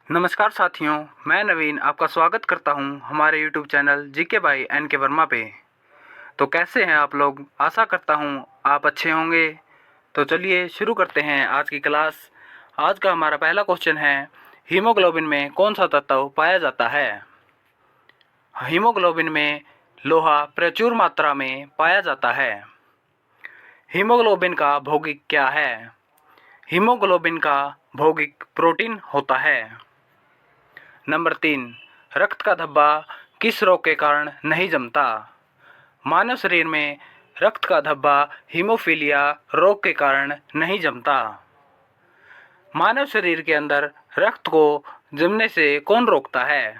नमस्कार साथियों, मैं नवीन आपका स्वागत करता हूं हमारे YouTube channel GK by N K Verma पे। तो कैसे हैं आप लोग? आशा करता हूं आप अच्छे होंगे। तो चलिए शुरू करते हैं आज की क्लास। आज का हमारा पहला क्वेश्चन है, हीमोग्लोबिन में कौन सा तत्व पाया जाता है? हीमोग्लोबिन में लोहा प्रचुर मात्रा में पाया जाता है। हीमोग्लोबिन का भौतिक क्या है? हीमोग्लोबिन का भौतिक प्रोटीन होता है। नंबर 3, रक्त का धब्बा किस रोग के कारण नहीं जमता? मानव शरीर में रक्त का धब्बा हीमोफीलिया रोग के कारण नहीं जमता। मानव शरीर के अंदर रक्त को जमने से कौन रोकता है?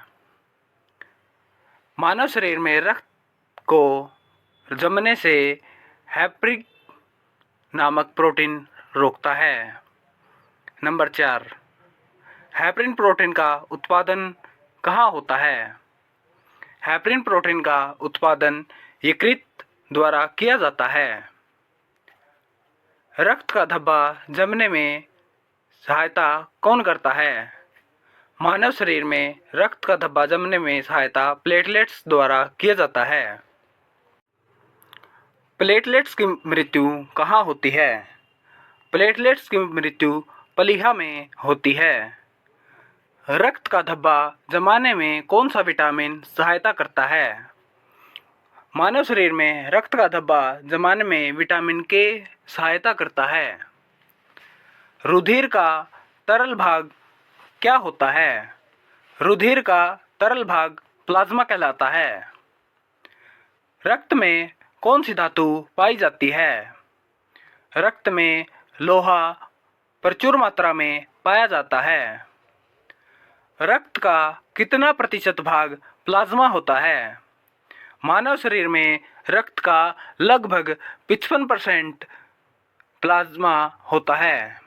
मानव शरीर में रक्त को जमने से हेपरिन नामक प्रोटीन रोकता है। नंबर 4, हेपरिन प्रोटीन का उत्पादन कहाँ होता है? हेपरिन प्रोटीन का उत्पादन यकृत द्वारा किया जाता है। रक्त का धब्बा जमने में सहायता कौन करता है? मानव शरीर में रक्त का धब्बा जमने में सहायता प्लेटलेट्स द्वारा किया जाता है। प्लेटलेट्स की मृत्यु कहाँ होती है? प्लेटलेट्स की मृत्यु प्लीहा में होती है। रक्त का धब्बा जमाने में कौन सा विटामिन सहायता करता है? मानव शरीर में रक्त का धब्बा जमाने में विटामिन के सहायता करता है। रुधिर का तरल भाग क्या होता है? रुधिर का तरल भाग प्लाज्मा कहलाता है। रक्त में कौन सी धातु पाई जाती है? रक्त में लोहा प्रचुर मात्रा में पाया जाता है। रक्त का कितना प्रतिशत भाग प्लाज्मा होता है? मानव शरीर में रक्त का लगभग 55% प्लाज्मा होता है।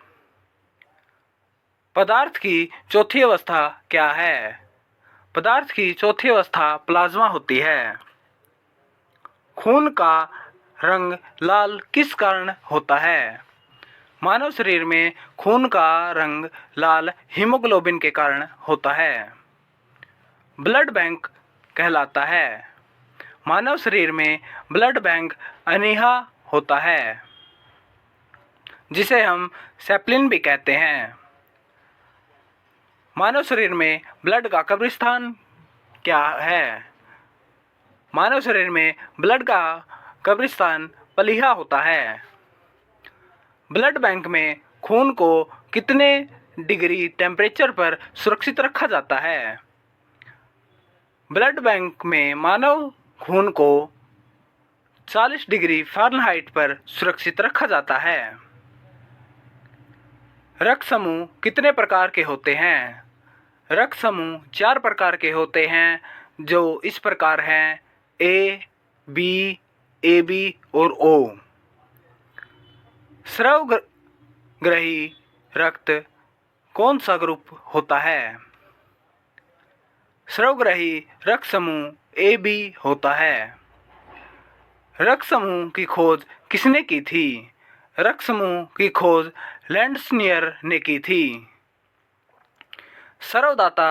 पदार्थ की चौथी अवस्था क्या है? पदार्थ की चौथी अवस्था प्लाज्मा होती है। खून का रंग लाल किस कारण होता है? मानव शरीर में खून का रंग लाल हीमोग्लोबिन के कारण होता है। ब्लड बैंक कहलाता है। मानव शरीर में ब्लड बैंक अनीहा होता है, जिसे हम सेप्लिन भी कहते हैं। मानव शरीर में ब्लड का कब्रिस्तान क्या है? मानव शरीर में ब्लड का कब्रिस्तान प्लीहा होता है। ब्लड बैंक में खून को कितने डिग्री टेम्परेचर पर सुरक्षित रखा जाता है? ब्लड बैंक में मानव खून को 40 डिग्री फ़ारेनहाइट पर सुरक्षित रखा जाता है। रक्त समूह कितने प्रकार के होते हैं? रक्त समूह 4 प्रकार के होते हैं, जो इस प्रकार हैं: ए, बी, ए बी और ओ। स्रावग्रही रक्त कौन सा ग्रुप होता है? स्रावग्रही रक्त समूह ए बी होता है। रक्त समूह की खोज किसने की थी? रक्त समूह की खोज लैंडस्नियर ने की थी। सर्वदाता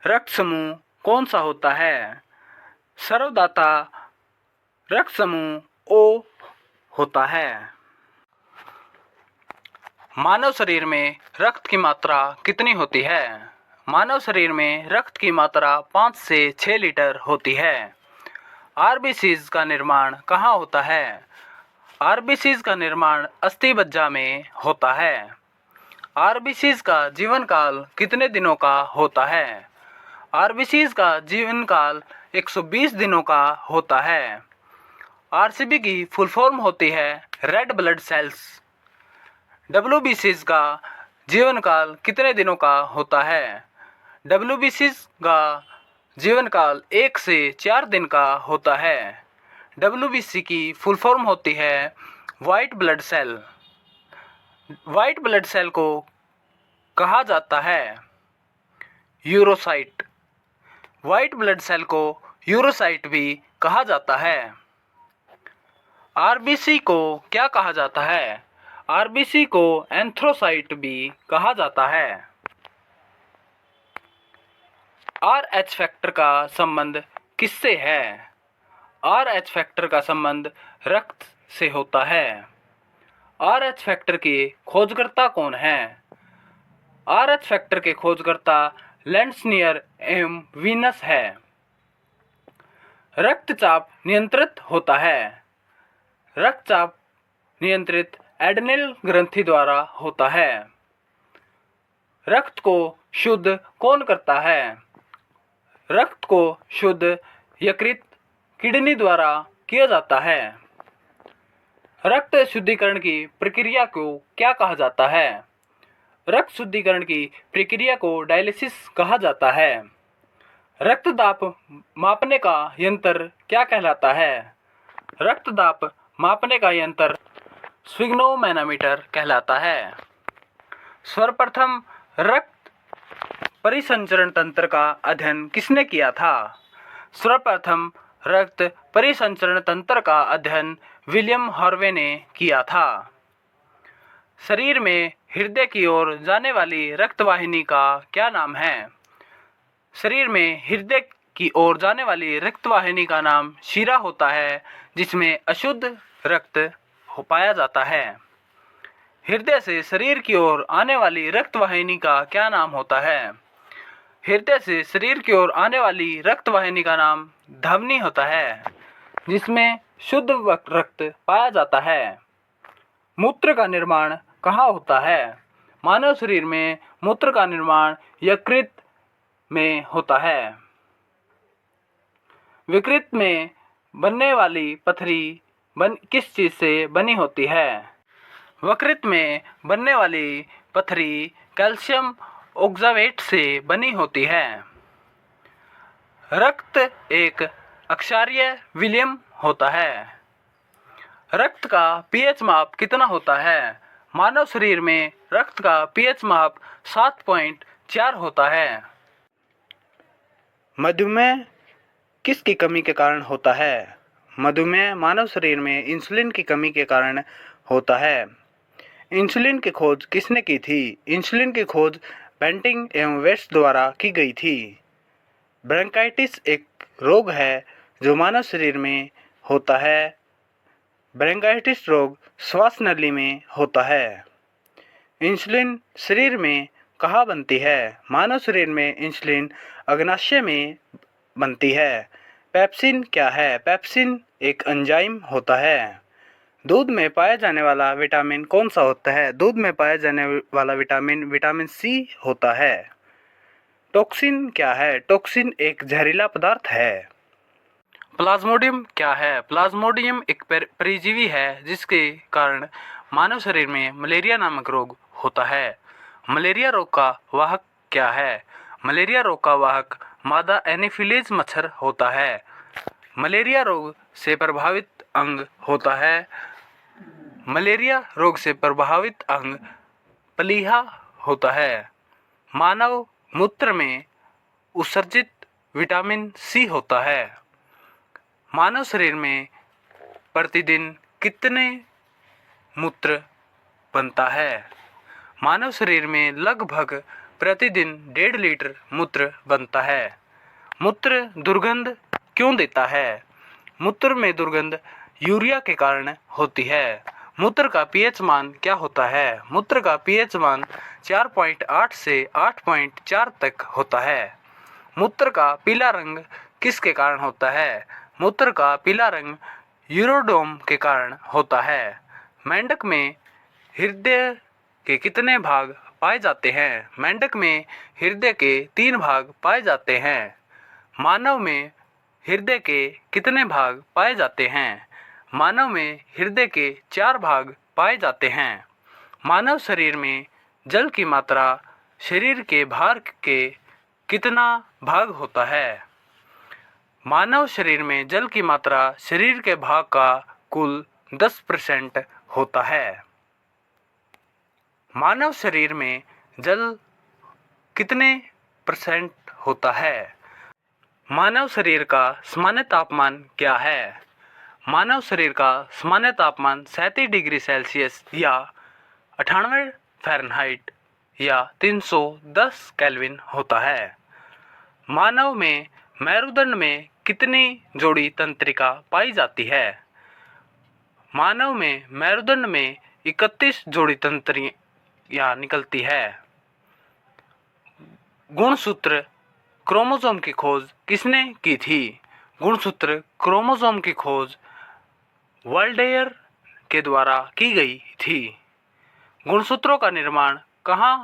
रक्त समूह कौन सा होता है? सर्वदाता रक्त समूह ओ होता है। मानव शरीर में रक्त की मात्रा कितनी होती है? मानव शरीर में रक्त की मात्रा 5 से 6 लीटर होती है। आरबीसीज का निर्माण कहाँ होता है? आरबीसीज का निर्माण अस्थिमज्जा में होता है। आरबीसीज का जीवन काल कितने दिनों का होता है? आरबीसीज का जीवन काल 120 दिनों का होता है। आरसीबी की फुल फॉर्म होती है रेड ब्लड सेल्स। डब्ल्यूबीसीज का जीवन काल कितने दिनों का होता है? डब्ल्यूबीसीज का जीवन काल 1 से 4 दिन का होता है। डब्ल्यूबीसी की फुल फॉर्म होती है white blood cell. White blood cell को कहा जाता है यूरोसाइट। वाइट ब्लड सेल को यूरोसाइट भी कहा जाता है। आरबीसी को क्या कहा जाता है? आरबीसी को एंथ्रोसाइट भी कहा जाता है। आर एच फैक्टर का संबंध किससे है? आर एच फैक्टर का संबंध रक्त से होता है। आर एच फैक्टर के खोजकर्ता कौन है? आर एच फैक्टर के खोजकर्ता लेंसनियर एवं वीनस है। रक्तचाप नियंत्रित होता है। रक्तचाप नियंत्रित एड्रेनल ग्रंथि द्वारा होता है। रक्त को शुद्ध कौन करता है? रक्त को शुद्ध यकृत किडनी द्वारा किया जाता है। रक्त शुद्धिकरण की प्रक्रिया को क्या कहा जाता है? रक्त शुद्धिकरण की प्रक्रिया को डायलिसिस कहा जाता है। रक्तदाब मापने का यंत्र क्या कहलाता है? रक्तदाब मापने का यंत्र स्फिग्नोमैनोमीटर कहलाता है। सर्वप्रथम रक्त परिसंचरण तंत्र का अध्ययन किसने किया था? सर्वप्रथम रक्त परिसंचरण तंत्र का अध्ययन विलियम हार्वे ने किया था। शरीर में हृदय की ओर जाने वाली रक्तवाहिनी का क्या नाम है? शरीर में हृदय की ओर जाने वाली रक्तवाहिनी का नाम शिरा होता है, जिसमें अशुद्ध रक्त पाया जाता है। हृदय से शरीर की ओर आने वाली रक्तवाहिनी का क्या नाम होता है? हृदय से शरीर की ओर आने वाली रक्तवाहिनी का नाम धमनी होता है, जिसमें शुद्ध रक्त पाया जाता है। मूत्र का निर्माण कहाँ होता है? मानव शरीर में मूत्र का निर्माण यकृत में होता है। यकृत में बनने वाली पथरी किस चीज से बनी होती है? यकृत में बनने वाली पथरी कैल्शियम ऑक्सालेट से बनी होती है। रक्त एक अक्षारीय विलयन होता है। रक्त का पीएच माप कितना होता है? मानव शरीर में रक्त का पीएच माप 7.4 होता है। मधुमेह किसकी कमी के कारण होता है? मधुमेह मानव शरीर में इंसुलिन की कमी के कारण होता है। इंसुलिन की खोज किसने की थी? इंसुलिन की खोज बेंटिंग एवं वेस्ट द्वारा की गई थी। ब्रोंकाइटिस एक रोग है जो मानव शरीर में होता है। ब्रोंकाइटिस रोग श्वास नली में होता है। इंसुलिन शरीर में कहाँ बनती है? मानव शरीर में इंसुलिन अग्नाशय में बनती है। पेप्सिन क्या है? पेप्सिन एक एंजाइम होता है। दूध में पाया जाने वाला विटामिन कौन सा होता है? दूध में पाया जाने वाला विटामिन विटामिन सी होता है। टॉक्सिन क्या है? टॉक्सिन एक जहरीला पदार्थ है। प्लाज्मोडियम क्या है? प्लाज्मोडियम एक परजीवी है जिसके कारण मानव शरीर में मलेरिया नामक रोग होता है। मलेरिया रोग का वाहक क्या है? मलेरिया रोग का वाहक मादा एनोफिलीज मच्छर होता है। मलेरिया रोग से प्रभावित अंग होता है। मलेरिया रोग से प्रभावित अंग प्लीहा होता है। मानव मूत्र में उत्सर्जित विटामिन सी होता है। मानव शरीर में प्रतिदिन कितने मूत्र बनता है? मानव शरीर में लगभग प्रतिदिन 1.5 लीटर मूत्र बनता है। मूत्र दुर्गंध क्यों देता है? मूत्र में दुर्गंध यूरिया के कारण होती है। मूत्र का पीएच मान क्या होता है? मूत्र का पीएच मान 4.8 से 8.4 तक होता है। मूत्र का पीला रंग किसके कारण होता है? मूत्र का पीला रंग यूरोडोम के कारण होता है। मेंढक में हृदय के कितने भाग पाए जाते हैं? मेंढक में हृदय के 3 भाग पाए जाते हैं। मानव में हृदय के कितने भाग पाए जाते हैं? मानव में हृदय के 4 भाग पाए जाते हैं। मानव शरीर में जल की मात्रा शरीर के भार के कितना भाग होता है? मानव शरीर में जल की मात्रा शरीर के भाग का कुल 10% होता है। मानव शरीर में जल कितने % होता है? मानव शरीर का सामान्य तापमान क्या है? मानव शरीर का सामान्य तापमान 37 डिग्री सेल्सियस या 98 फ़ारेनहाइट या 310 केल्विन होता है। मानव में मेरुदंड में कितनी जोड़ी तंत्रिका पाई जाती है? मानव में मेरुदंड में 31 जोड़ी तंत्रियां निकलती है। गुणसूत्र क्रोमोसोम की खोज किसने की थी? गुणसूत्र क्रोमोसोम की खोज वाल्डेयर के द्वारा की गई थी। गुणसूत्रों का निर्माण कहाँ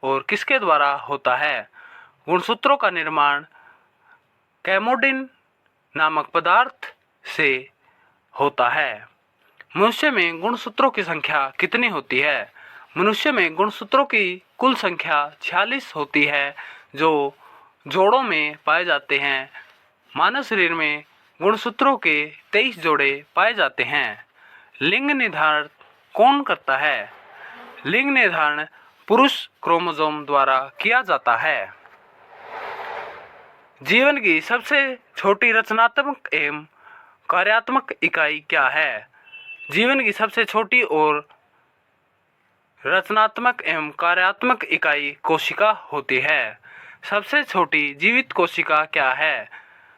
और किसके द्वारा होता है? गुणसूत्रों का निर्माण कैमोडिन नामक पदार्थ से होता है। मनुष्य में गुणसूत्रों की संख्या कितनी होती है? मनुष्य में गुणसूत्रों की कुल संख्या 46 होती है, जो जोड़ों में पाए जाते हैं। मानव शरीर में गुणसूत्रों के 23 जोड़े पाए जाते हैं। लिंग निर्धारण कौन करता है? लिंग निर्धारण पुरुष क्रोमोसोम द्वारा किया जाता है। जीवन की सबसे छोटी रचनात्मक एवं कार्यात्मक इकाई क्या है? जीवन की सबसे छोटी और रचनात्मक एवं कार्यात्मक इकाई कोशिका होती है। सबसे छोटी जीवित कोशिका क्या है?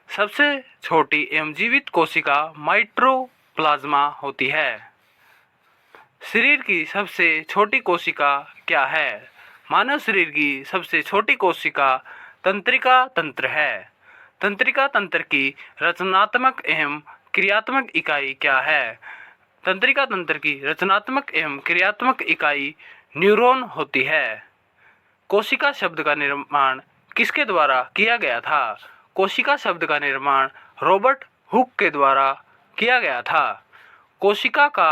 सबसे छोटी एवं जीवित कोशिका माइटोप्लाज्मा होती है। शरीर की सबसे छोटी कोशिका क्या है? मानव शरीर की सबसे छोटी कोशिका तंत्रिका तंत्र है। तंत्रिका तंत्र की रचनात्मक एवं क्रियात्मक इकाई क्या है? तंत्रिका तंत्र की रचनात्मक एवं क्रियात्मक इकाई न्यूरॉन होती है। कोशिका शब्द का निर्माण किसके द्वारा किया गया था? कोशिका शब्द का निर्माण रॉबर्ट हुक के द्वारा किया गया था। कोशिका का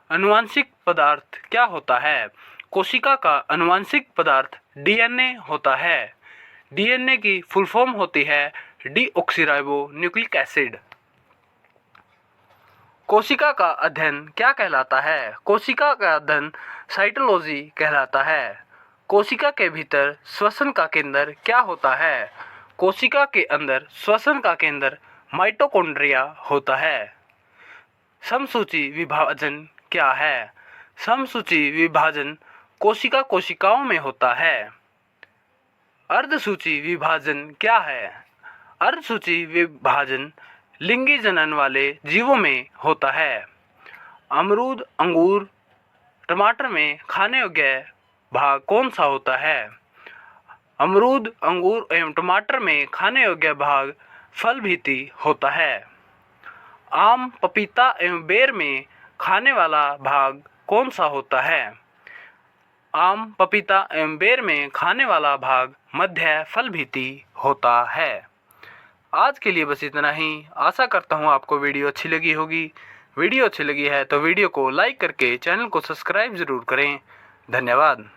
आनुवंशिक पदार्थ क्या होता है? कोशिका का आनुवंशिक पदार्थ डीएनए होता है। डीएनए की फुल फॉर्म होती है डीऑक्सीराइबो न्यूक्लिक एसिड। कोशिका का अध्ययन क्या कहलाता है? कोशिका का अध्ययन साइटोलॉजी कहलाता है। कोशिका के भीतर श्वसन का केंद्र क्या होता है? कोशिका के अंदर श्वसन का केंद्र माइटोकॉन्ड्रिया होता है। समसूची विभाजन क्या है? समसूची विभाजन कोशिकाओं में होता है। अर्धसूची विभाजन क्या है? अर्धसूची विभाजन लिंगी जनन वाले जीवों में होता है। अमरूद, अंगूर, टमाटर में खाने योग्य भाग कौन सा होता है? अमरूद, अंगूर एवं टमाटर में खाने योग्य भाग फल भीति होता है। आम, पपीता एवं बेर में खाने वाला भाग कौन सा होता है? आम, पपीता एवं बेर में खाने वाला भाग मध्य फल भीति होता है। आज के लिए बस इतना ही। आशा करता हूँ आपको वीडियो अच्छी लगी होगी। वीडियो अच्छी लगी है तो वीडियो को लाइक करके चैनल को सब्सक्राइब ज़रूर करें। धन्यवाद।